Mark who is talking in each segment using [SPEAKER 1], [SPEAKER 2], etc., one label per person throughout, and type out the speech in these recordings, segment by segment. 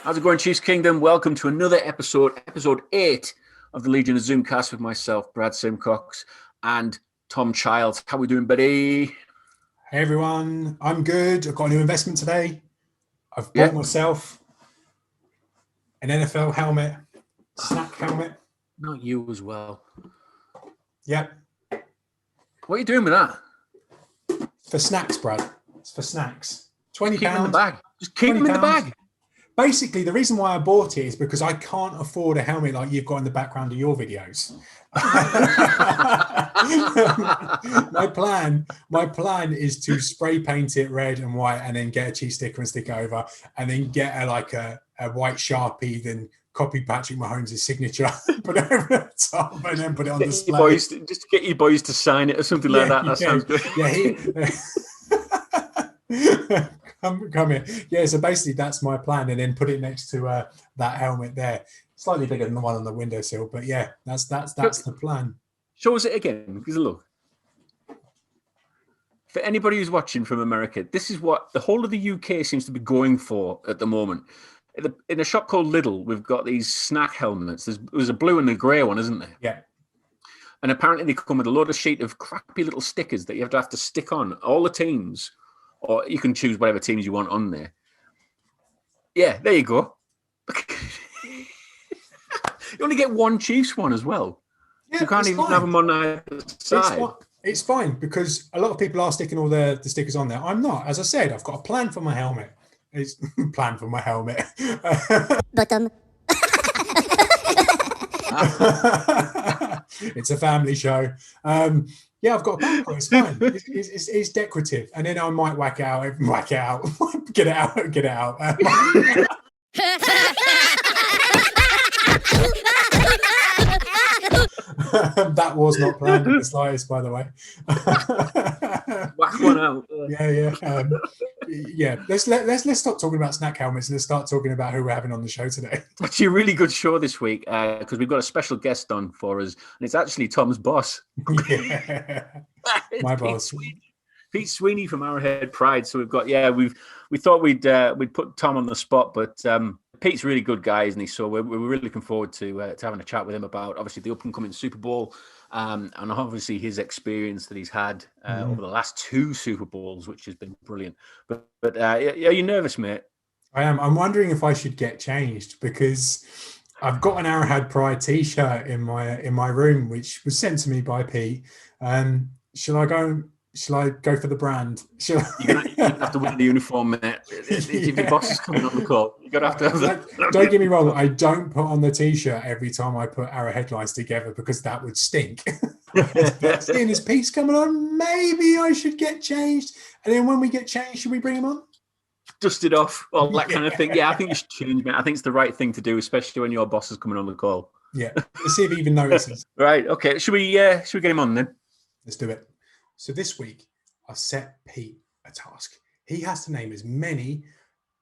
[SPEAKER 1] How's it going, Chiefs Kingdom? Welcome to another episode 8 of the Legion of Zoomcast with myself, Brad Simcox, and Tom Childs. How we doing, buddy?
[SPEAKER 2] Hey, everyone. I'm good. I've got a new investment today. I've bought myself an NFL helmet, snack helmet.
[SPEAKER 1] Not you as well.
[SPEAKER 2] Yep.
[SPEAKER 1] What are you doing with that?
[SPEAKER 2] For snacks, Brad. It's for snacks. £20.
[SPEAKER 1] Keep them in the bag. Just keep them in the bag.
[SPEAKER 2] Basically, the reason why I bought it is because I can't afford a helmet like you've got in the background of your videos. My plan is to spray paint it red and white, and then get a cheese sticker and stick it over, and then get a white Sharpie, then copy Patrick Mahomes' signature, put it over the top, and then put it on display.
[SPEAKER 1] Just to get your boys to sign it or something like that. That sounds good.
[SPEAKER 2] Yeah. Come here. Yeah, so basically that's my plan, and then put it next to that helmet there. Slightly bigger than the one on the windowsill, but yeah, that's the plan.
[SPEAKER 1] Show us it again, because look. For anybody who's watching from America, this is what the whole of the UK seems to be going for at the moment. In a shop called Lidl, we've got these snack helmets. There's a blue and a grey one, isn't there?
[SPEAKER 2] Yeah.
[SPEAKER 1] And apparently they come with a load of sheet of crappy little stickers that you have to stick on all the teams. Or you can choose whatever teams you want on there. Yeah, there you go. You only get one Chiefs one as well. Yeah, you can't even have them on either side.
[SPEAKER 2] It's fine, because a lot of people are sticking all the stickers on there. I'm not. As I said, I've got a plan for my helmet. It's plan for my helmet.
[SPEAKER 3] Bottom.
[SPEAKER 2] It's a family show. Yeah, I've got a plan for it. It's fine. It's decorative, and then I might whack it out, get it out. That was not planned in the slightest, by the way.
[SPEAKER 1] Whack one out.
[SPEAKER 2] Yeah. Let's stop talking about snack helmets and let's start talking about who we're having on the show today.
[SPEAKER 1] It's actually a really good show this week because we've got a special guest on for us, and it's actually Tom's boss.
[SPEAKER 2] Yeah, my boss.
[SPEAKER 1] Pete Sweeney from Arrowhead Pride. So we've got we thought we'd put Tom on the spot, but Pete's a really good guy, isn't he? So we're really looking forward to having a chat with him about obviously the up and coming Super Bowl and obviously his experience that he's had over the last 2 Super Bowls, which has been brilliant. But are you nervous, mate?
[SPEAKER 2] I am. I'm wondering if I should get changed, because I've got an Arrowhead Pride T-shirt in my room, which was sent to me by Pete. Shall I go for the brand?
[SPEAKER 1] You're gonna have to wear the uniform, mate. If your boss is coming on the call, you're going to have to.
[SPEAKER 2] Don't get me wrong. I don't put on the T-shirt every time I put Arrowhead lines together, because that would stink. Seeing as Pete's coming on, maybe I should get changed. And then when we get changed, should we bring him on?
[SPEAKER 1] Dust it off, all that kind of thing. Yeah, I think you should change, mate. I think it's the right thing to do, especially when your boss is coming on the call.
[SPEAKER 2] Yeah, let's see if he even notices.
[SPEAKER 1] Right. Okay. Should we get him on then?
[SPEAKER 2] Let's do it. So this week, I set Pete a task. He has to name as many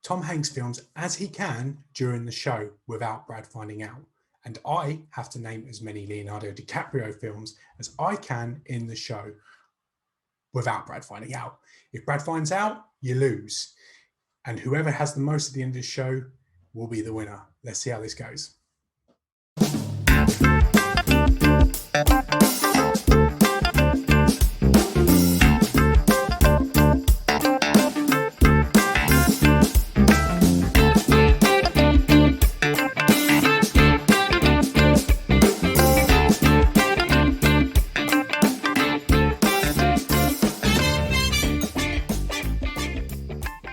[SPEAKER 2] Tom Hanks films as he can during the show without Brad finding out. And I have to name as many Leonardo DiCaprio films as I can in the show without Brad finding out. If Brad finds out, you lose. And whoever has the most at the end of the show will be the winner. Let's see how this goes.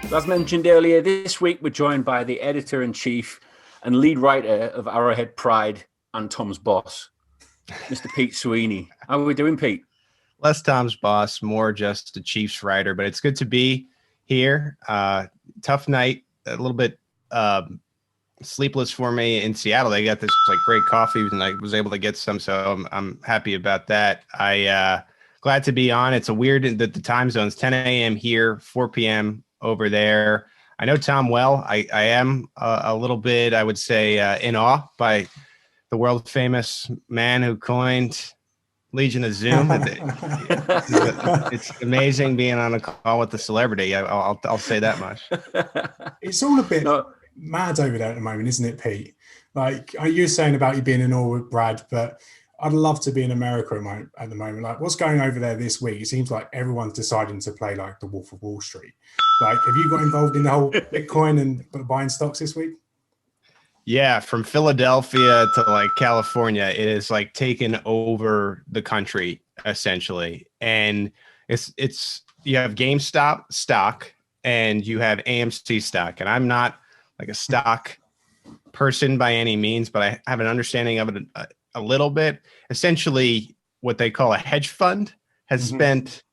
[SPEAKER 1] As mentioned earlier, this week we're joined by the editor-in-chief and lead writer of Arrowhead Pride and Tom's boss, Mr. Pete Sweeney. How are we doing, Pete?
[SPEAKER 4] Less Tom's boss, more just a Chiefs writer, but it's good to be here. Tough night, a little bit sleepless for me in Seattle. They got this great coffee, and I was able to get some, so I'm happy about that. Glad to be on. It's a weird that the time zone's 10 a.m. here, 4 p.m. over there. I know Tom well. I am a little bit, I would say, in awe by the world famous man who coined Legion of Zoom. It's amazing being on a call with the celebrity. I'll say that much.
[SPEAKER 2] It's all a bit. mad over there at the moment, isn't it, Pete? Like you were saying about you being in awe with Brad, but I'd love to be in America at the moment. Like, what's going over there this week? It seems like everyone's deciding to play like the Wolf of Wall Street. Like, have you got involved in the whole Bitcoin and buying stocks this week?
[SPEAKER 4] Yeah, from Philadelphia to like California, it is like taken over the country essentially. And it's you have GameStop stock and you have AMC stock. And I'm not like a stock person by any means, but I have an understanding of it a little bit. Essentially, what they call a hedge fund has spent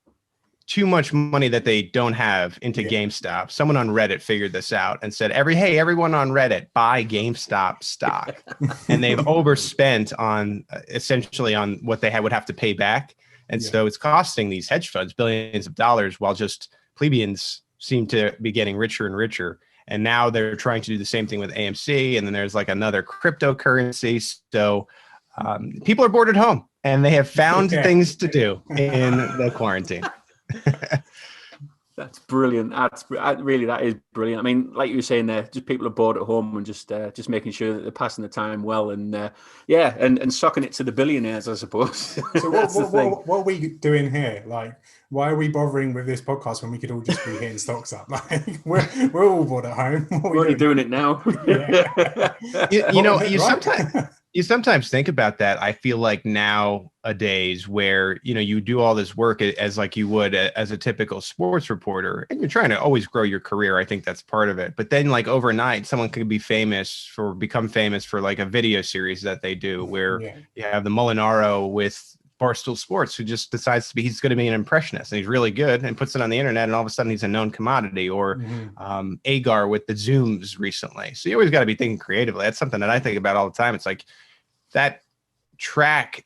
[SPEAKER 4] too much money that they don't have into GameStop. Someone on Reddit figured this out and said, everyone on Reddit, buy GameStop stock. And they've overspent on essentially on what they would have to pay back. And so it's costing these hedge funds billions of dollars while just plebeians seem to be getting richer and richer. And now they're trying to do the same thing with AMC. And then there's like another cryptocurrency. So people are bored at home and they have found things to do in the quarantine.
[SPEAKER 1] That's brilliant. That is brilliant. I mean, like you were saying there, just people are bored at home and just making sure that they're passing the time well and and socking it to the billionaires, I suppose.
[SPEAKER 2] So what are we doing here? Like, why are we bothering with this podcast when we could all just be hitting stocks up? Like, we're all bored at home.
[SPEAKER 1] What are you doing it now?
[SPEAKER 4] You sometimes think about that. I feel like nowadays where, you do all this work as like you would as a typical sports reporter and you're trying to always grow your career. I think that's part of it. But then like overnight, someone could become famous for like a video series that they do where you have the Molinaro with Barstool Sports who just decides he's going to be an impressionist and he's really good and puts it on the internet and all of a sudden he's a known commodity or Agar with the Zooms recently. So you always got to be thinking creatively. That's something that I think about all the time. It's like that track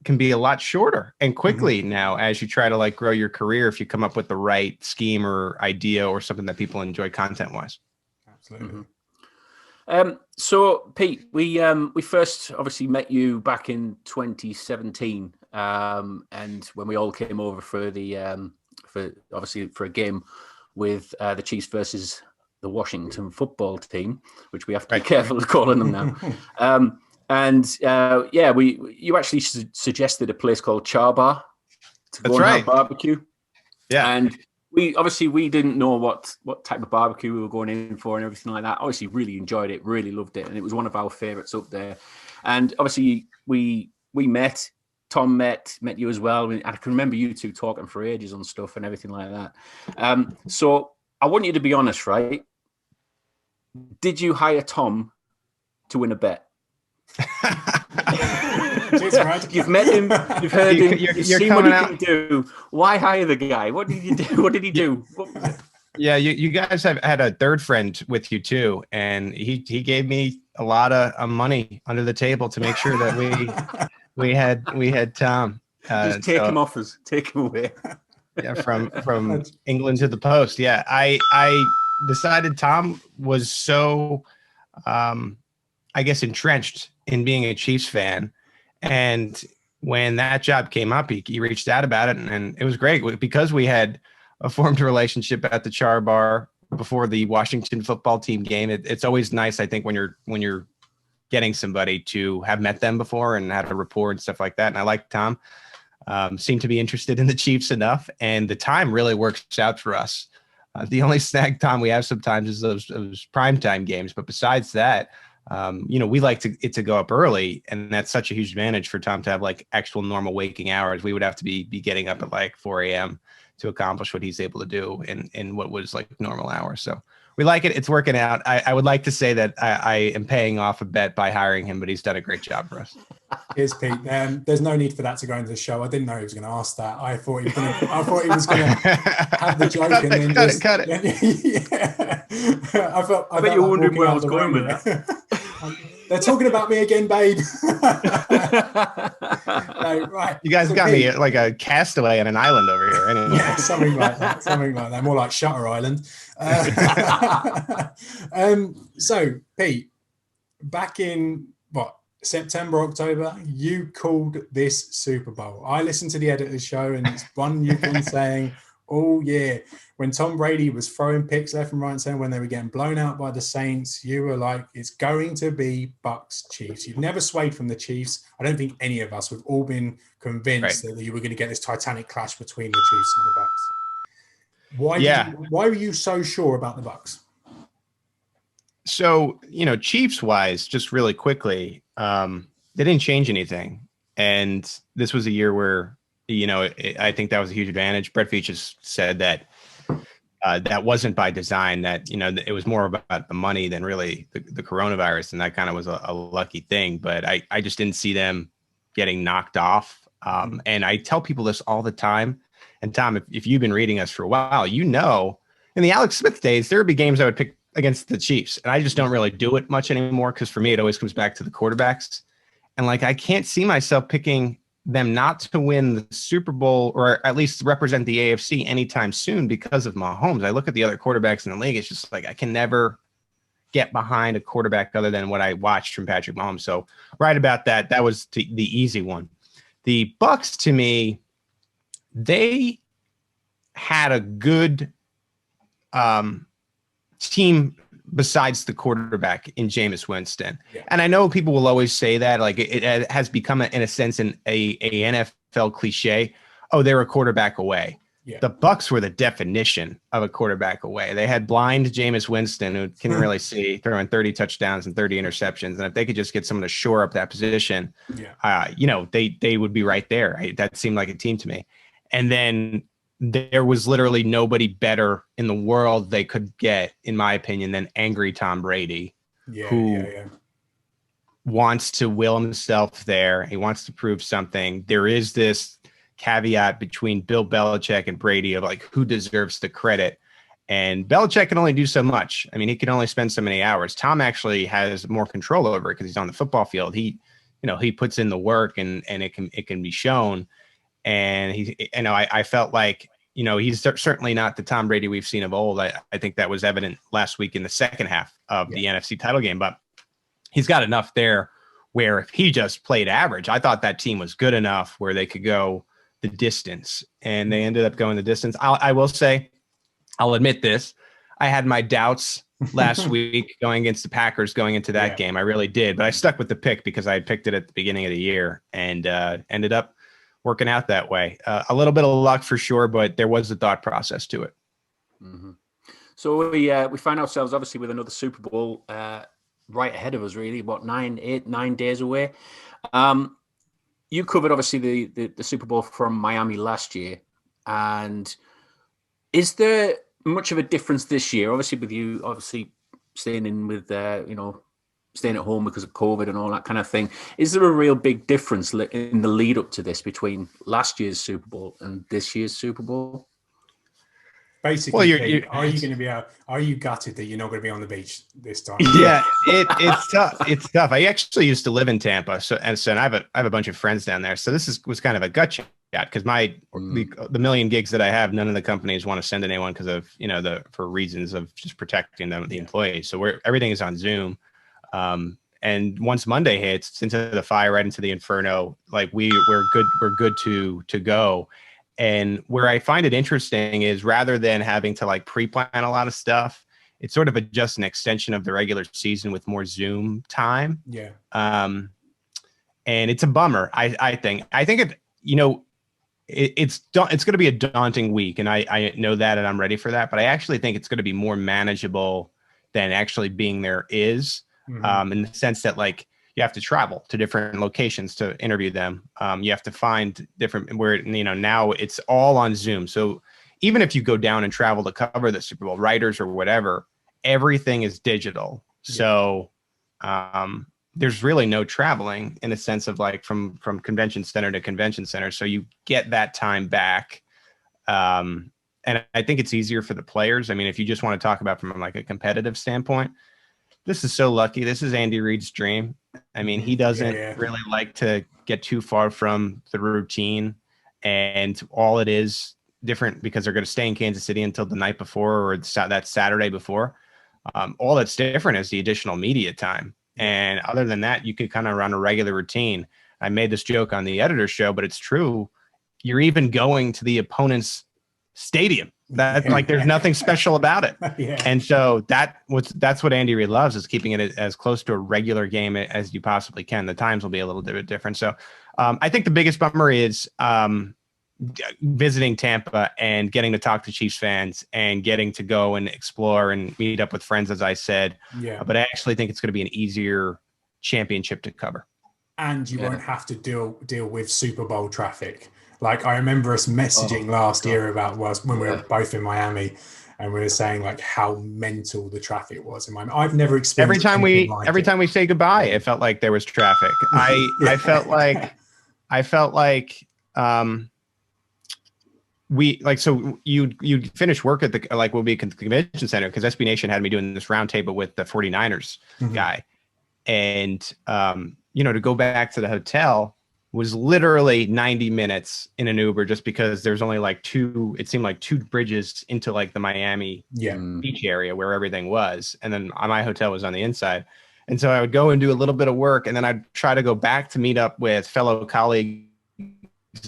[SPEAKER 4] can be a lot shorter and quickly now as you try to like grow your career if you come up with the right scheme or idea or something that people enjoy content wise.
[SPEAKER 2] Absolutely.
[SPEAKER 1] So Pete, we first obviously met you back in 2017, and when we all came over for a game with the Chiefs versus the Washington football team, which we have to be careful of calling them now. You actually suggested a place called Char Bar to go and have barbecue. Yeah, and we didn't know what type of barbecue we were going in for and everything like that. Obviously, really enjoyed it, really loved it, and it was one of our favorites up there. And obviously, we met. Tom met you as well. I can remember you two talking for ages on stuff and everything like that. So I want you to be honest, right? Did you hire Tom to win a bet? You've met him, you've heard him, you've seen what he can do. Why hire the guy? What did you do? What did he do?
[SPEAKER 4] Yeah, you guys have had a third friend with you too, and he gave me a lot of money under the table to make sure that we had Tom.
[SPEAKER 1] Just take him off us, take him away.
[SPEAKER 4] Yeah, from England to the post. Yeah, I decided Tom was so I guess entrenched in being a Chiefs fan. And when that job came up, he reached out about it and it was great because we had a formed relationship at the Char Bar before the Washington football team game. It's always nice, I think, when you're getting somebody to have met them before and had a rapport and stuff like that. And I like Tom, seemed to be interested in the Chiefs enough. And the time really works out for us. The only snag time we have sometimes is those primetime games. But besides that, we like it to go up early, and that's such a huge advantage for Tom to have like actual normal waking hours. We would have to be getting up at like 4 a.m. to accomplish what he's able to do in what was like normal hours. So we like it. It's working out. I would like to say that I am paying off a bet by hiring him, but he's done a great job for us.
[SPEAKER 2] Here's Pete. There's no need for that to go into the show. I didn't know he was going to ask that. I thought he was going to have the joke and then
[SPEAKER 4] cut it.
[SPEAKER 2] Yeah. I
[SPEAKER 1] bet you're wondering where I was going with that.
[SPEAKER 2] They're talking about me again, babe. No, right.
[SPEAKER 4] You guys got me like a castaway on an island over here. Anyway.
[SPEAKER 2] Yeah, something like that. More like Shutter Island. So, Pete, back in September, October, you called this Super Bowl. I listened to the editor's show, and it's one you've been saying Oh, yeah. When Tom Brady was throwing picks left and right and center when they were getting blown out by the Saints, you were like, it's going to be Bucks Chiefs. You've never swayed from the Chiefs. I don't think any of us, we've all been convinced that you were going to get this titanic clash between the Chiefs and the Bucks. Why were you so sure about the Bucks?
[SPEAKER 4] So, Chiefs wise, just really quickly, they didn't change anything. And this was a year where, I think that was a huge advantage. Brett Veach has said that that wasn't by design, that, it was more about the money than really the coronavirus. And that kind of was a lucky thing. But I just didn't see them getting knocked off. And I tell people this all the time. And Tom, if you've been reading us for a while, in the Alex Smith days, there would be games I would pick against the Chiefs. And I just don't really do it much anymore because for me, it always comes back to the quarterbacks. And I can't see myself picking them not to win the Super Bowl or at least represent the AFC anytime soon because of Mahomes. I look at the other quarterbacks in the league. It's just I can never get behind a quarterback other than what I watched from Patrick Mahomes. So right about that, that was the easy one. The Bucks, to me, they had a good team besides the quarterback in Jameis Winston. Yeah. And I know people will always say that, it has become, in a sense, a NFL cliche. Oh, they're a quarterback away. Yeah. The Bucks were the definition of a quarterback away. They had blind Jameis Winston, who couldn't really see, throwing 30 touchdowns and 30 interceptions. And if they could just get someone to shore up that position, they would be right there. That seemed like a team to me. And then there was literally nobody better in the world they could get, in my opinion, than angry Tom Brady, who wants to will himself there. He wants to prove something. There is this caveat between Bill Belichick and Brady of who deserves the credit. And Belichick can only do so much. I mean, he can only spend so many hours. Tom actually has more control over it because he's on the football field. He puts in the work and it can be shown. And I felt like, he's certainly not the Tom Brady we've seen of old. I think that was evident last week in the second half of the NFC title game, but he's got enough there where if he just played average, I thought that team was good enough where they could go the distance, and they ended up going the distance. I will say, I'll admit this. I had my doubts last week going against the Packers going into that game. I really did, but I stuck with the pick because I had picked it at the beginning of the year and ended up working out that way. A little bit of luck for sure, but there was a thought process to it.
[SPEAKER 1] Mm-hmm. So we find ourselves obviously with another Super Bowl right ahead of us, really, about 9 days away. You covered obviously the Super Bowl from Miami last year, and is there much of a difference this year? Obviously, with you staying in with staying at home because of COVID and all that kind of thing. Is there a real big difference in the lead up to this between last year's Super Bowl and this year's Super Bowl?
[SPEAKER 2] Basically, are you gutted that you're not going to be on the beach this time?
[SPEAKER 4] Yeah, it's tough. It's tough. I actually used to live in Tampa, so I have a bunch of friends down there. So this was kind of a gut shot because the million gigs that I have, none of the companies want to send anyone because of for reasons of just protecting the employees. So everything is on Zoom. And once Monday hits, it's into the fire, right into the inferno. We're good to go. And where I find it interesting is rather than having to pre-plan a lot of stuff, it's sort of just an extension of the regular season with more Zoom time.
[SPEAKER 2] Yeah.
[SPEAKER 4] And it's a bummer. I think it's going to be a daunting week, and I know that, and I'm ready for that. But I actually think it's going to be more manageable than actually being there is. Mm-hmm. In the sense that you have to travel to different locations to interview them. You have to find different now it's all on Zoom. So even if you go down and travel to cover the Super Bowl, writers or whatever, everything is digital. Yeah. So there's really no traveling in a sense of from convention center to convention center. So you get that time back. And I think it's easier for the players. I mean, if you just want to talk about from a competitive standpoint, this is so lucky. This is Andy Reid's dream. I mean, he doesn't really like to get too far from the routine, and all it is different because they're going to stay in Kansas City until the night before or that Saturday before. All that's different is the additional media time. And other than that, you could kind of run a regular routine. I made this joke on the editor's show, but it's true. You're even going to the opponent's stadium. That like there's nothing special about it.
[SPEAKER 2] Yeah.
[SPEAKER 4] And so that's what Andy Reid loves, is keeping it as close to a regular game as you possibly can. The times will be a little bit different. So I think the biggest bummer is visiting Tampa and getting to talk to Chiefs fans and getting to go and explore and meet up with friends, as I said.
[SPEAKER 2] Yeah.
[SPEAKER 4] But I actually think it's going to be an easier championship to cover.
[SPEAKER 2] And you won't have to deal with Super Bowl traffic. Like I remember us messaging last year about when we were both in Miami, and we were saying like how mental the traffic was in Miami. I've never experienced
[SPEAKER 4] every time we say goodbye, it felt like there was traffic. I felt like so you'd finish work at the we'll be at the convention center, because SB Nation had me doing this roundtable with the 49ers guy, and to go back to the hotel was literally 90 minutes in an Uber, just because there's only two bridges into like the Miami beach area where everything was. And then my hotel was on the inside. And so I would go and do a little bit of work, and then I'd try to go back to meet up with fellow colleagues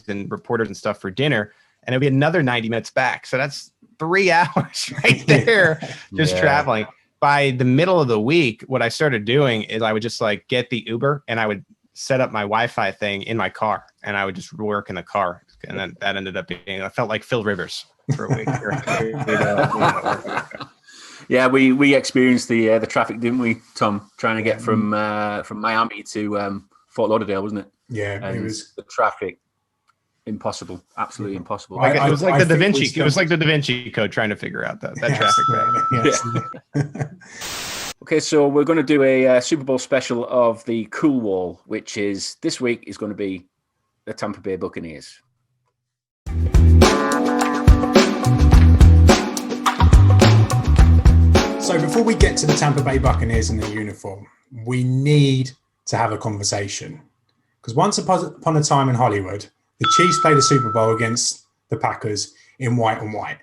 [SPEAKER 4] and reporters and stuff for dinner. And it'd be another 90 minutes back. So that's 3 hours right there, just traveling. By the middle of the week, what I started doing is I would just like get the Uber, and I would set up my Wi-Fi thing in my car, and I would just work in the car. And then that ended up being, I felt like Phil Rivers for a week.
[SPEAKER 1] Yeah, we experienced the traffic, didn't we, Tom? Trying to get from Miami to Fort Lauderdale, wasn't it?
[SPEAKER 2] Yeah,
[SPEAKER 1] and
[SPEAKER 2] it was
[SPEAKER 1] the traffic. Impossible, absolutely impossible.
[SPEAKER 4] It was like the Da Vinci. It was like the Da Vinci Code trying to figure out that traffic.
[SPEAKER 1] Yeah. Okay, so we're going to do a Super Bowl special of the Cool Wall, which is this week is going to be the Tampa Bay Buccaneers.
[SPEAKER 2] So before we get to the Tampa Bay Buccaneers in their uniform, we need to have a conversation, because once upon a time in Hollywood, the Chiefs played a Super Bowl against the Packers in white and white.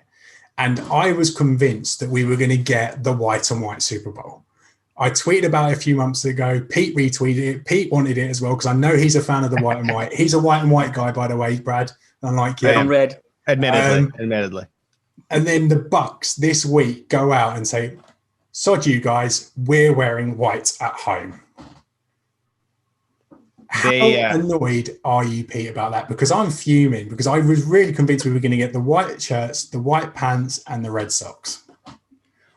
[SPEAKER 2] And I was convinced that we were going to get the white and white Super Bowl. I tweeted about it a few months ago. Pete retweeted it. Pete wanted it as well, because I know he's a fan of the white and white. He's a white and white guy, by the way, Brad. Unlike you.
[SPEAKER 1] Red and red.
[SPEAKER 4] Admittedly.
[SPEAKER 2] And then the Bucs this week go out and say, sod you guys, we're wearing white at home. How annoyed are you, Pete, about that? Because I'm fuming, because I was really convinced we were going to get the white shirts, the white pants, and the red socks.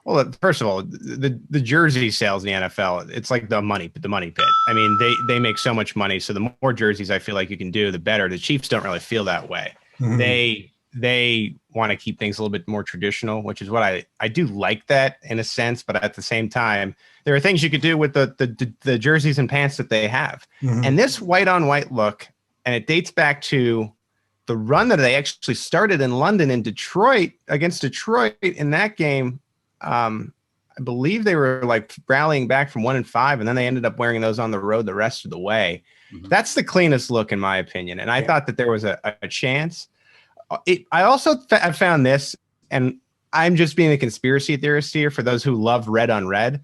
[SPEAKER 4] Well, first of all, the jersey sales in the NFL, it's like the money pit. I mean, they make so much money. So the more jerseys I feel like you can do, the better. The Chiefs don't really feel that way. Mm-hmm. They want to keep things a little bit more traditional, which is what I do like that in a sense. But at the same time, there are things you could do with the jerseys and pants that they have. Mm-hmm. And this white on white look, and it dates back to the run that they actually started in London and Detroit against Detroit in that game. I believe they were like rallying back from 1-5, and then they ended up wearing those on the road the rest of the way. Mm-hmm. That's the cleanest look, in my opinion. And I thought that there was a chance. I also found this, and I'm just being a conspiracy theorist here for those who love red on red.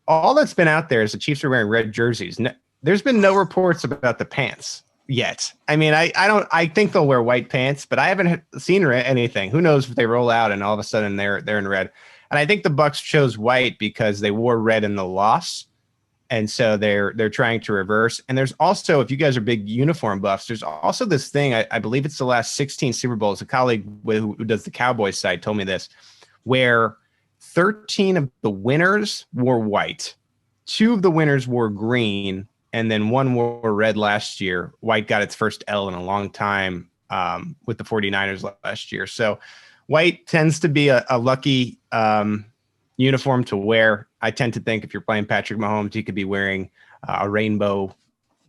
[SPEAKER 4] All that's been out there is the Chiefs are wearing red jerseys. There's been no reports about the pants yet. I mean, I think they'll wear white pants, but I haven't seen anything. Who knows if they roll out and all of a sudden they're in red. And I think the Bucs chose white because they wore red in the loss. And so they're trying to reverse. And there's also, if you guys are big uniform buffs, there's also this thing, I believe it's the last 16 Super Bowls. A colleague who does the Cowboys site told me this, where 13 of the winners wore white. 2 of the winners wore green, and then 1 wore red last year. White got its first L in a long time with the 49ers last year. So white tends to be a lucky uniform to wear. I tend to think if you're playing Patrick Mahomes, he could be wearing a rainbow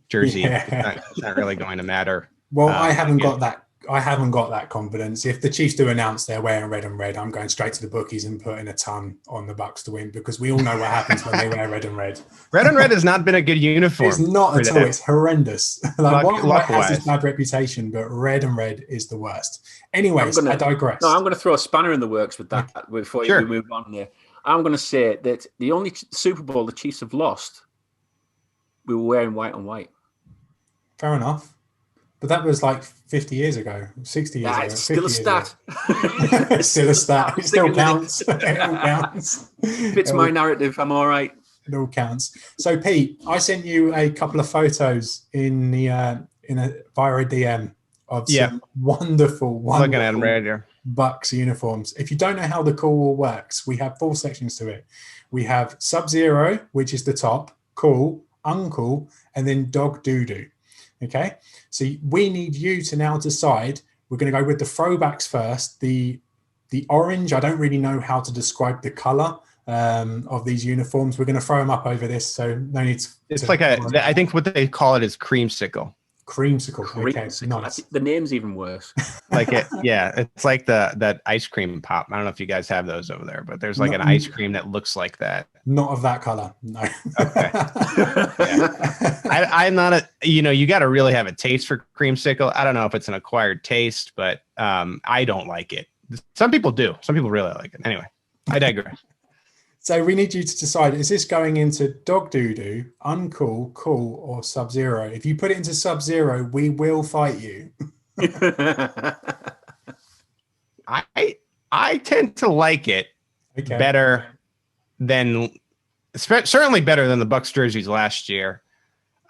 [SPEAKER 4] jersey. Yeah. It's not really going to matter.
[SPEAKER 2] Well, I haven't got that. I haven't got that confidence. If the Chiefs do announce they're wearing red and red, I'm going straight to the bookies and putting a ton on the Bucs to win, because we all know what happens when they wear red and red.
[SPEAKER 4] Red and red has not been a good uniform.
[SPEAKER 2] It's not at all. It's horrendous. White has this bad reputation, but red and red is the worst. Anyways, I digress.
[SPEAKER 1] No, I'm going to throw a spanner in the works with that before we move on there. I'm going to say that the only Super Bowl the Chiefs have lost, we were wearing white on white.
[SPEAKER 2] Fair enough. But that was like 50 years ago, 60 years
[SPEAKER 1] Yeah,
[SPEAKER 2] ago.
[SPEAKER 1] it's still a
[SPEAKER 2] 50 years ago.
[SPEAKER 1] stat.
[SPEAKER 2] It's still a stat. It still
[SPEAKER 1] Sticking with
[SPEAKER 2] counts. It all counts.
[SPEAKER 1] Fits my narrative. I'm all right.
[SPEAKER 2] It all counts. So, Pete, I sent you a couple of photos in the via a DM of some wonderful,
[SPEAKER 4] Looking at them
[SPEAKER 2] wonderful
[SPEAKER 4] right here.
[SPEAKER 2] Bucks uniforms. If you don't know how the cool works, we have 4 sections to it. We have Sub-Zero, which is the top, cool, uncool, and then dog doo-doo. Okay, so we need you to now decide. We're going to go with the throwbacks first. The orange, I don't really know how to describe the color of these uniforms. We're going to throw them up over this, so no need to.
[SPEAKER 4] It's like I think what they call it is creamsicle.
[SPEAKER 2] Creamsicle. Okay, nice.
[SPEAKER 1] The name's even worse.
[SPEAKER 4] Like it, yeah. It's like that ice cream pop. I don't know if you guys have those over there, but there's like an ice cream that looks like that.
[SPEAKER 2] Not of that color, no.
[SPEAKER 4] Okay. I'm not a. You got to really have a taste for creamsicle. I don't know if it's an acquired taste, but I don't like it. Some people do. Some people really like it. Anyway, I digress.
[SPEAKER 2] So we need you to decide, is this going into dog doo-doo, uncool, cool, or Sub-Zero? If you put it into Sub-Zero, we will fight you.
[SPEAKER 4] I tend to like it better than, certainly better than the Bucks jerseys last year.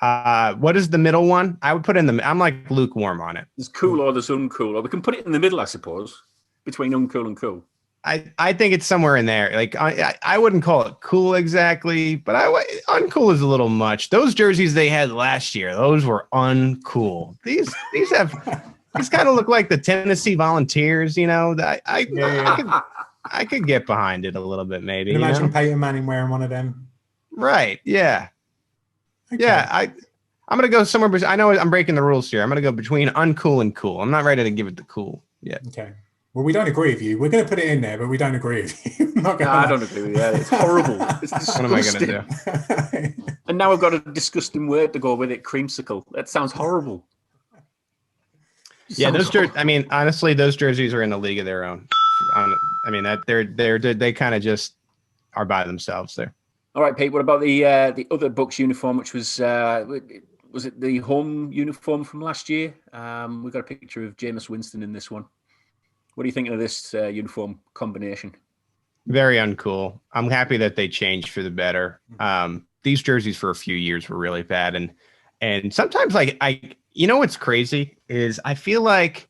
[SPEAKER 4] What is the middle one? I would put in I'm like lukewarm on it.
[SPEAKER 1] There's cool or there's uncool, or we can put it in the middle, I suppose, between uncool and cool.
[SPEAKER 4] I think it's somewhere in there. Like I wouldn't call it cool exactly, but uncool is a little much. Those jerseys they had last year, those were uncool. These kind of look like the Tennessee Volunteers. I could get behind it a little bit, maybe.
[SPEAKER 2] Imagine Peyton Manning wearing one of them.
[SPEAKER 4] Right? Yeah.
[SPEAKER 2] Okay.
[SPEAKER 4] Yeah. I'm gonna go somewhere. I know I'm breaking the rules here. I'm gonna go between uncool and cool. I'm not ready to give it the cool yet.
[SPEAKER 2] Okay. Well, we don't agree with you. We're going to put it in there, but we don't agree with you.
[SPEAKER 1] I don't agree with you. It's horrible. It's disgusting.
[SPEAKER 4] What am I going to
[SPEAKER 1] do? And now we've got a disgusting word to go with it, creamsicle. That sounds horrible.
[SPEAKER 4] Yeah, honestly, those jerseys are in a league of their own. They kind of just are by themselves there.
[SPEAKER 1] All right, Pete. What about the other Bucks uniform, which was it the home uniform from last year? We've got a picture of Jameis Winston in this one. What do you think of this uniform combination?
[SPEAKER 4] Very uncool. I'm happy that they changed for the better. These jerseys for a few years were really bad, and sometimes what's crazy is I feel like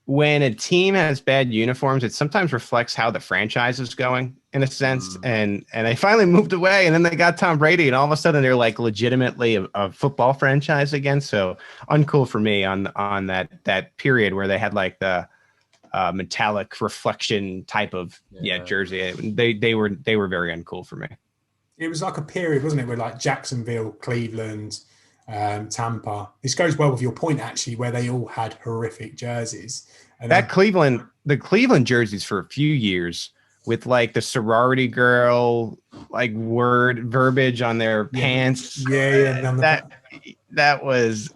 [SPEAKER 4] when a team has bad uniforms, it sometimes reflects how the franchise is going in a sense. And they finally moved away, and then they got Tom Brady, and all of a sudden they're like legitimately a football franchise again. So uncool for me on that period where they had like the metallic reflection type of jersey. They were very uncool for me.
[SPEAKER 2] It was like a period, wasn't it, with like Jacksonville, Cleveland, Tampa. This goes well with your point actually, where they all had horrific jerseys. And
[SPEAKER 4] the Cleveland jerseys for a few years with like the sorority girl like verbiage on their pants. That was,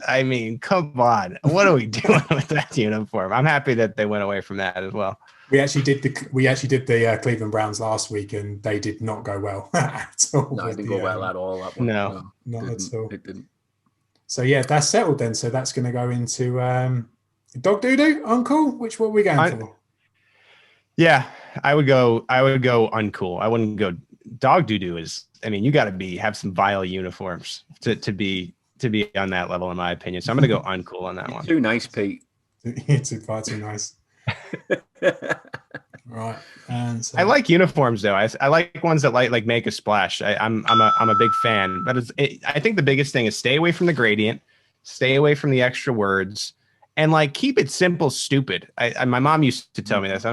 [SPEAKER 4] come on. What are we doing with that uniform? I'm happy that they went away from that as well.
[SPEAKER 2] We actually did the Cleveland Browns last week, and they did not go well at all.
[SPEAKER 1] No, it didn't go well at all. That one.
[SPEAKER 4] No,
[SPEAKER 2] not at all.
[SPEAKER 1] It didn't.
[SPEAKER 2] So yeah, that's settled then. So that's going to go into dog doo-doo, uncool. What are we going for? Yeah,
[SPEAKER 4] I would go uncool. I wouldn't go dog doo-doo. You got to have some vile uniforms to be on that level, in my opinion. So I'm going to go uncool on that one.
[SPEAKER 1] Too nice, Pete.
[SPEAKER 2] It's far too nice. Right. And so,
[SPEAKER 4] I like uniforms though. I like ones that like make a splash. I'm a big fan. But I think the biggest thing is stay away from the gradient, stay away from the extra words, and like keep it simple, stupid. My mom used to tell me this.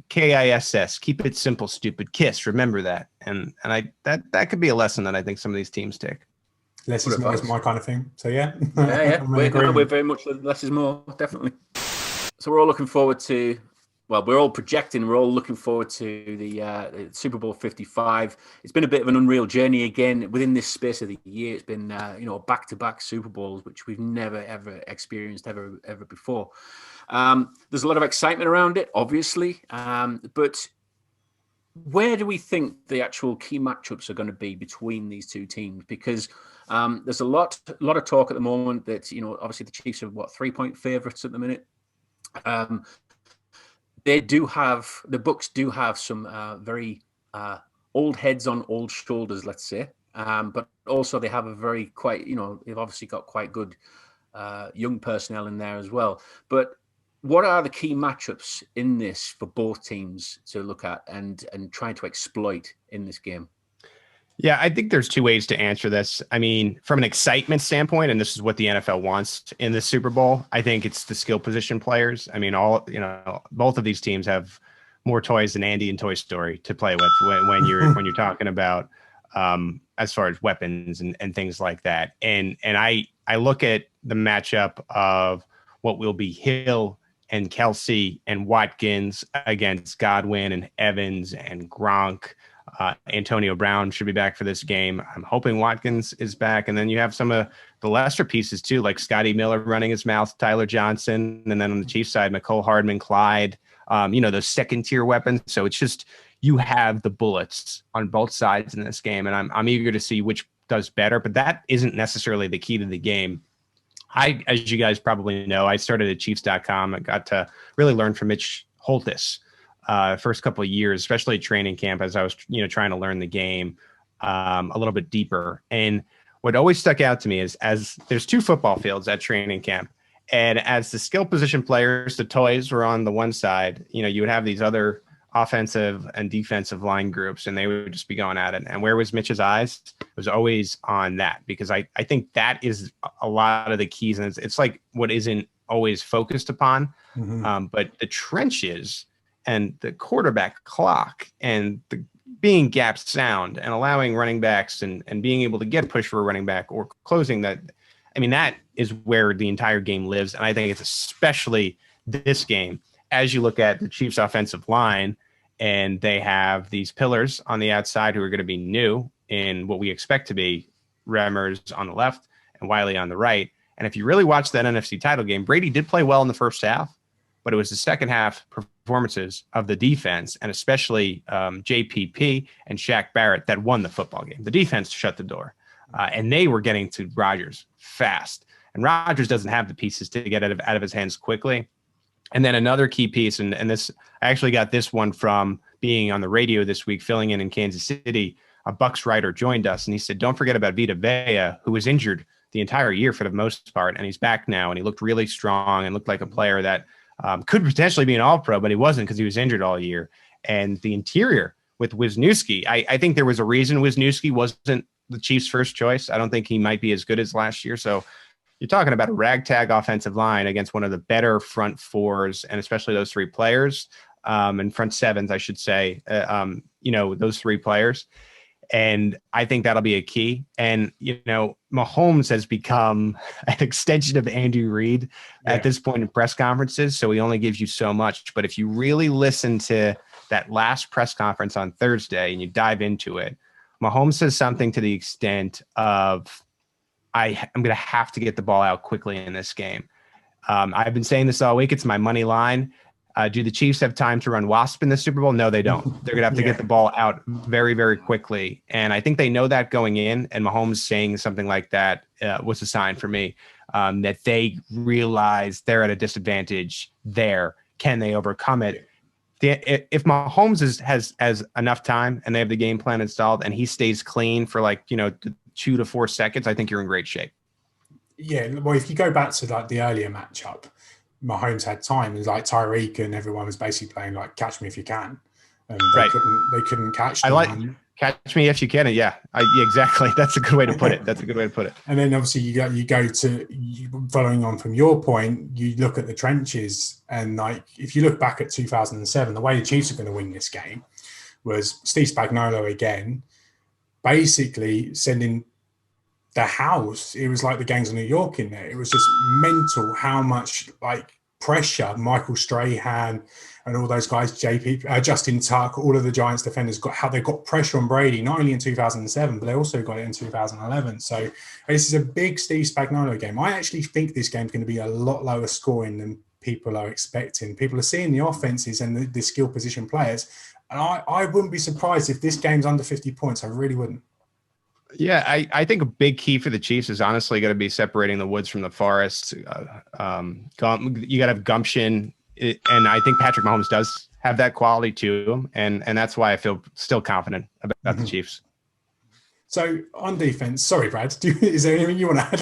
[SPEAKER 4] KISS, keep it simple, stupid. KISS, remember that. And that could be a lesson that I think some of these teams take.
[SPEAKER 2] Less is more is my kind of thing. So yeah.
[SPEAKER 1] Yeah. We're very much less is more, definitely. So we're all looking forward to, we're all projecting, we're all looking forward to the Super Bowl 55. It's been a bit of an unreal journey again within this space of the year. It's been, back-to-back Super Bowls, which we've never, ever experienced ever before. There's a lot of excitement around it, obviously, but where do we think the actual key matchups are going to be between these two teams? Because there's a lot of talk at the moment that, obviously the Chiefs are 3-point favorites at the minute. The Bucks do have some very old heads on old shoulders, let's say. But also they have they've obviously got quite good young personnel in there as well. But what are the key matchups in this for both teams to look at and try to exploit in this game?
[SPEAKER 4] Yeah, I think there's two ways to answer this. I mean, from an excitement standpoint, and this is what the NFL wants in the Super Bowl, I think it's the skill position players. I mean, both of these teams have more toys than Andy in Toy Story to play with when you're talking about as far as weapons and things like that. And I look at the matchup of what will be Hill and Kelsey and Watkins against Godwin and Evans and Gronk. Antonio Brown should be back for this game. I'm hoping Watkins is back. And then you have some of the lesser pieces too, like Scotty Miller running his mouth, Tyler Johnson. And then on the Chiefs side, McCole Hardman, Clyde, those second tier weapons. So it's just, you have the bullets on both sides in this game. And I'm eager to see which does better, but that isn't necessarily the key to the game. As you guys probably know, I started at Chiefs.com. I got to really learn from Mitch Holthus first couple of years, especially at training camp, as I was, trying to learn the game a little bit deeper. And what always stuck out to me is, as there's two football fields at training camp, and as the skill position players, the toys were on the one side, you would have these other offensive and defensive line groups, and they would just be going at it. And where was Mitch's eyes? It was always on that, because I think that is a lot of the keys. And it's like what isn't always focused upon, but the trenches and the quarterback clock and the being gap sound and allowing running backs and being able to get push for a running back or closing that. I mean, that is where the entire game lives. And I think it's especially this game, as you look at the Chiefs offensive line, and they have these pillars on the outside who are going to be new in what we expect to be Remmers on the left and Wiley on the right. And if you really watch that NFC title game, Brady did play well in the first half, but it was the second half performances of the defense, and especially JPP and Shaq Barrett, that won the football game. The defense shut the door, and they were getting to Rodgers fast. And Rodgers doesn't have the pieces to get out of his hands quickly. And then another key piece, and this, I actually got this one from being on the radio this week, filling in Kansas City. A Bucks writer joined us, and he said, don't forget about Vita Vea, who was injured the entire year for the most part, and he's back now, and he looked really strong and looked like a player that could potentially be an all-pro, but he wasn't because he was injured all year. And the interior with Wisniewski, I think there was a reason Wisniewski wasn't the Chiefs' first choice. I don't think he might be as good as last year. So you're talking about a ragtag offensive line against one of the better front fours, and especially those three players, and front sevens, I should say, those three players. And I think that'll be a key. And, Mahomes has become an extension of Andy Reid at this point in press conferences. So he only gives you so much. But if you really listen to that last press conference on Thursday and you dive into it, Mahomes says something to the extent of, I'm going to have to get the ball out quickly in this game. I've been saying this all week. It's my money line. Do the Chiefs have time to run wasp in the Super Bowl? No, they don't. They're going to have to get the ball out very, very quickly. And I think they know that going in. And Mahomes saying something like that was a sign for me that they realize they're at a disadvantage there. Can they overcome it? If Mahomes has enough time and they have the game plan installed and he stays clean for 2 to 4 seconds, I think you're in great shape. Yeah,
[SPEAKER 2] well, if you go back to the earlier matchup, Mahomes had time. It was like Tyreek and everyone was basically playing catch me if you can. And they couldn't catch them.
[SPEAKER 4] Catch me if you can. Yeah, exactly. That's a good way to put it.
[SPEAKER 2] And then obviously you go to following on from your point, you look at the trenches, and if you look back at 2007, the way the Chiefs are going to win this game was Steve Spagnuolo again, basically sending the house. It was like the gangs of New York in there. It was just mental how much pressure Michael Strahan and all those guys, Justin Tuck, all of the Giants defenders how they got pressure on Brady, not only in 2007, but they also got it in 2011. So this is a big Steve Spagnuolo game. I actually think this game's going to be a lot lower scoring than people are expecting. People are seeing the offenses and the skill position players. And I wouldn't be surprised if this game's under 50 points. I really wouldn't.
[SPEAKER 4] Yeah, I think a big key for the Chiefs is honestly going to be separating the woods from the forest. You got to have gumption, and I think Patrick Mahomes does have that quality to him, and that's why I feel still confident about the Chiefs.
[SPEAKER 2] So on defense, sorry, Brad, is there anything you want to add?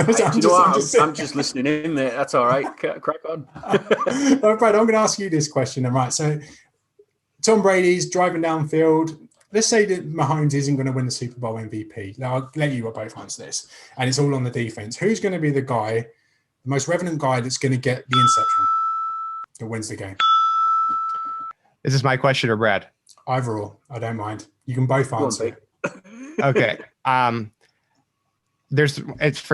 [SPEAKER 1] I'm just listening in there. That's all right. Crack on.
[SPEAKER 2] Brad, I'm going to ask you this question. All right, so Tom Brady's driving downfield. Let's say that Mahomes isn't going to win the Super Bowl MVP. Now, I'll let you both answer this. And it's all on the defense. Who's going to be the guy, the most revenant guy that's going to get the interception that wins the game?
[SPEAKER 4] Is this my question or Brad?
[SPEAKER 2] Either or. I don't mind. You can both answer.
[SPEAKER 4] Okay. For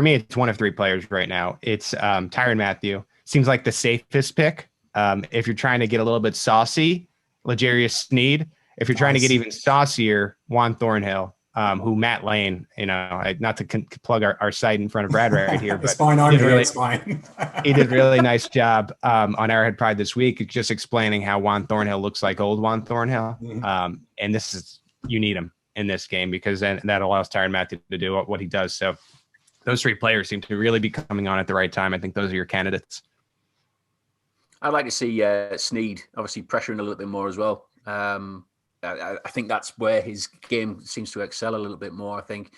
[SPEAKER 4] me, it's one of three players right now. It's Tyrann Mathieu. Seems like the safest pick. If you're trying to get a little bit saucy, L'Jarius Sneed. If you're trying to get even saucier, Juan Thornhill, who Matt Lane, not to plug our site in front of Brad right here, but
[SPEAKER 2] it's fine. It's fine.
[SPEAKER 4] He did a really nice job on Arrowhead Pride this week, just explaining how Juan Thornhill looks like old Juan Thornhill. Mm-hmm. And you need him in this game because then that allows Tyrann Mathieu to do what he does. So those three players seem to really be coming on at the right time. I think those are your candidates.
[SPEAKER 1] I'd like to see Sneed obviously pressuring a little bit more as well. I think that's where his game seems to excel a little bit more. I think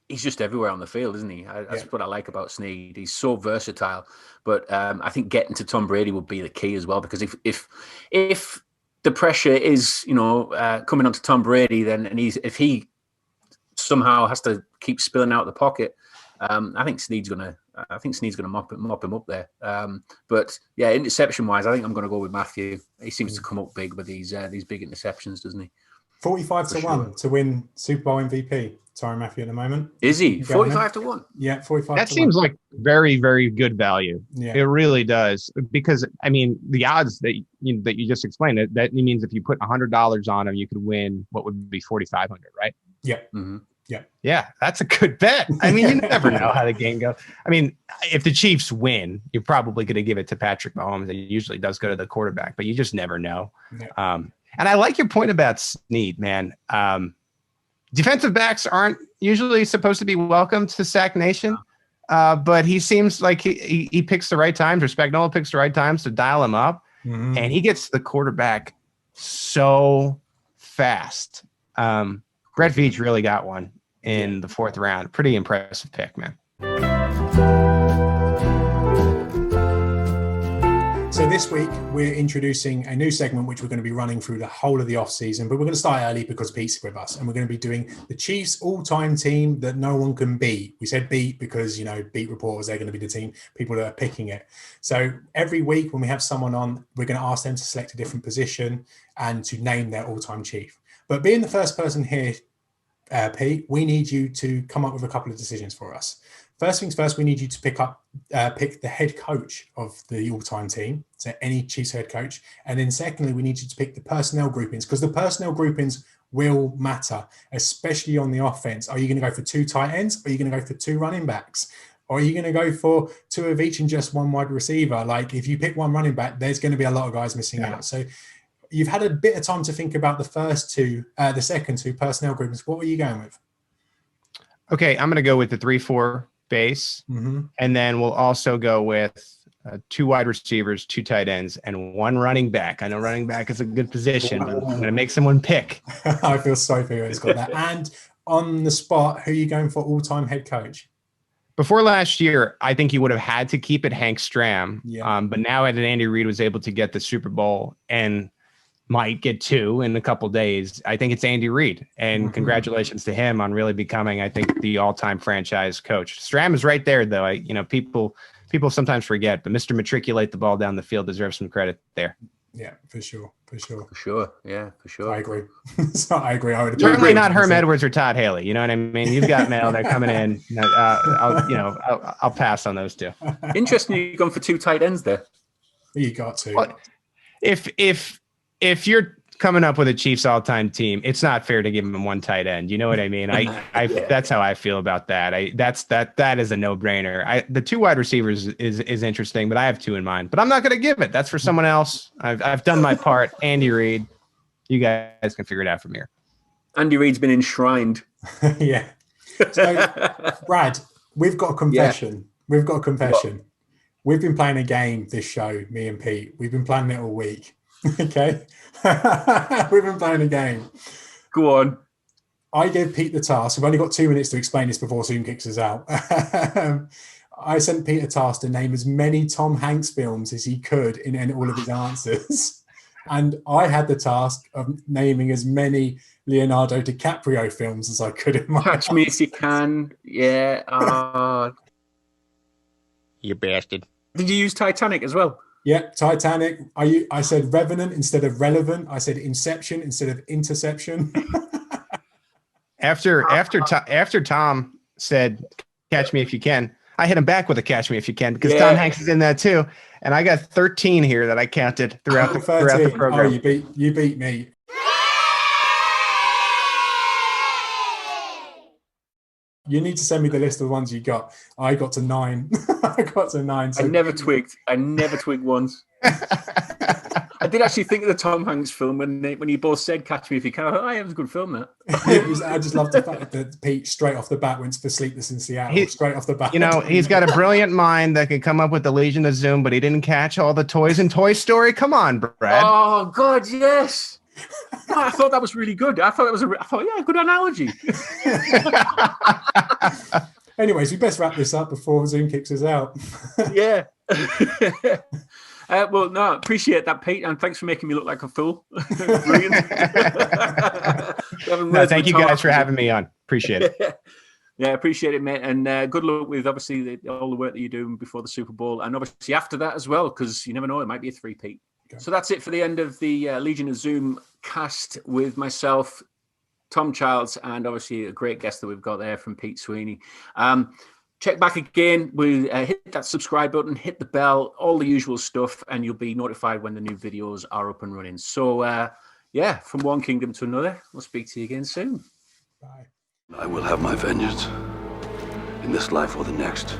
[SPEAKER 1] he's just everywhere on the field, isn't he? That's what I like about Sneed. He's so versatile. But I think getting to Tom Brady would be the key as well, because if the pressure is coming onto Tom Brady, then if he somehow has to keep spilling out the pocket, I think Sneed's gonna mop him up there. But yeah, interception wise, I think I'm gonna go with Matthew. He seems to come up big with these big interceptions, doesn't he?
[SPEAKER 2] 45-1 to win Super Bowl MVP. Tyrann Mathieu at the moment.
[SPEAKER 1] Is he 45-1?
[SPEAKER 2] Yeah, 45.
[SPEAKER 4] That seems like very, very good value. Yeah. It really does, because I mean the odds that you just explained that means if you put $100 on him, you could win what would be 4,500, right?
[SPEAKER 2] Yeah.
[SPEAKER 1] Mm-hmm.
[SPEAKER 4] Yeah, that's a good bet. I mean, you never know how the game goes. I mean, if the Chiefs win, you're probably going to give it to Patrick Mahomes. It usually does go to the quarterback, but you just never know. Yeah. And I like your point about Sneed, man. Defensive backs aren't usually supposed to be welcome to Sack Nation, but he seems like he picks the right times, or Spagnuolo picks the right times to dial him up, and he gets the quarterback so fast. Brett Veach really got one in the fourth round. Pretty impressive pick, man.
[SPEAKER 2] So this week we're introducing a new segment which we're going to be running through the whole of the off season, but we're going to start early because Pete's with us, and we're going to be doing the Chiefs all-time team that no one can beat. We said beat because, beat reporters, they're going to be the team, people that are picking it. So every week when we have someone on, we're going to ask them to select a different position and to name their all-time Chief. But being the first person here, Pete, we need you to come up with a couple of decisions for us. First things first, we need you to pick the head coach of the all-time team, so any Chiefs head coach. And then secondly, we need you to pick the personnel groupings, because the personnel groupings will matter, especially on the offense. Are you going to go for 2 tight ends? Are you going to go for 2 running backs? Or are you going to go for 2 of each and just 1 wide receiver? Like, if you pick 1 running back, there's going to be a lot of guys missing out. So you've had a bit of time to think about the second 2 personnel groupings. What are you going with?
[SPEAKER 4] Okay, I'm going to go with the 3-4 base, and then we'll also go with 2 wide receivers, 2 tight ends, and 1 running back. I know running back is a good position, but I'm going to make someone pick.
[SPEAKER 2] I feel sorry for you. It's got that. And on the spot, who are you going for all-time head coach?
[SPEAKER 4] Before last year, I think he would have had to keep it Hank Stram. Yeah. But now that Andy Reid was able to get the Super Bowl and might get 2 in a couple days, I think it's Andy Reid. And congratulations to him on really becoming, I think, the all-time franchise coach. Stram is right there, though. People sometimes forget, but Mr. Matriculate the ball down the field deserves some credit there.
[SPEAKER 2] Yeah, for sure.
[SPEAKER 1] Yeah, for sure.
[SPEAKER 2] I agree. I agree. I would
[SPEAKER 4] certainly not Herm Edwards or Todd Haley. You know what I mean? You've got mail. They're coming in. I'll pass on those 2.
[SPEAKER 1] Interesting. You've gone for 2 tight ends there.
[SPEAKER 2] You got to.
[SPEAKER 4] Well, if you're coming up with a Chiefs all-time team, it's not fair to give him one tight end. You know what I mean? That's how I feel about that. That is a no-brainer. The 2 wide receivers is interesting, but I have 2 in mind. But I'm not going to give it. That's for someone else. I've done my part. Andy Reid, you guys can figure it out from here.
[SPEAKER 1] Andy Reid's been enshrined.
[SPEAKER 2] Yeah. So, Brad, we've got a confession. Yeah. We've got a confession. What? We've been playing a game this show, me and Pete. We've been planning it all week. Okay? We've been playing a game.
[SPEAKER 1] Go on.
[SPEAKER 2] I gave Pete the task. We've only got 2 minutes to explain this before Zoom kicks us out. I sent Pete a task to name as many Tom Hanks films as he could in all of his answers. And I had the task of naming as many Leonardo DiCaprio films as I could in my
[SPEAKER 1] Catch Me If You Can. Yeah.
[SPEAKER 4] You bastard.
[SPEAKER 1] Did you use Titanic as well?
[SPEAKER 2] Yeah, Titanic. I said Revenant instead of Relevant. I said Inception instead of Interception.
[SPEAKER 4] After Tom said Catch Me If You Can, I hit him back with a Catch Me If You Can because Tom Hanks is in that too. And I got 13 here that I counted throughout the program.
[SPEAKER 2] Oh, you beat me. You need to send me the list of the ones you got. I got to 9. I got to 9. So.
[SPEAKER 1] I never twigged once. I did actually think of the Tom Hanks film when you both said "Catch Me If You Can." I thought, it was a good film. That
[SPEAKER 2] I just loved the fact that Pete straight off the bat went for Sleepless in Seattle. Straight off the bat,
[SPEAKER 4] he's got a brilliant mind that could come up with the Legion of Zoom, but he didn't catch all the toys in Toy Story. Come on, Brad.
[SPEAKER 1] Oh God, yes. I thought that was really good. I thought, good analogy.
[SPEAKER 2] Anyways, we best wrap this up before Zoom kicks us out.
[SPEAKER 1] Yeah. Well, no, appreciate that, Pete, and thanks for making me look like a fool. Brilliant.
[SPEAKER 4] Thank you guys for having me on. Appreciate it.
[SPEAKER 1] Yeah, appreciate it, mate, and good luck with obviously all the work that you're doing before the Super Bowl, and obviously after that as well, because you never know, it might be a 3-peat. Okay. So that's it for the end of the Legion of Zoom cast with myself, Tom Childs, and obviously a great guest that we've got there from Pete Sweeney. Check back again. We hit that subscribe button, hit the bell, all the usual stuff, and you'll be notified when the new videos are up and running. So, from one kingdom to another, we'll speak to you again soon.
[SPEAKER 2] Bye.
[SPEAKER 5] I will have my vengeance in this life or the next.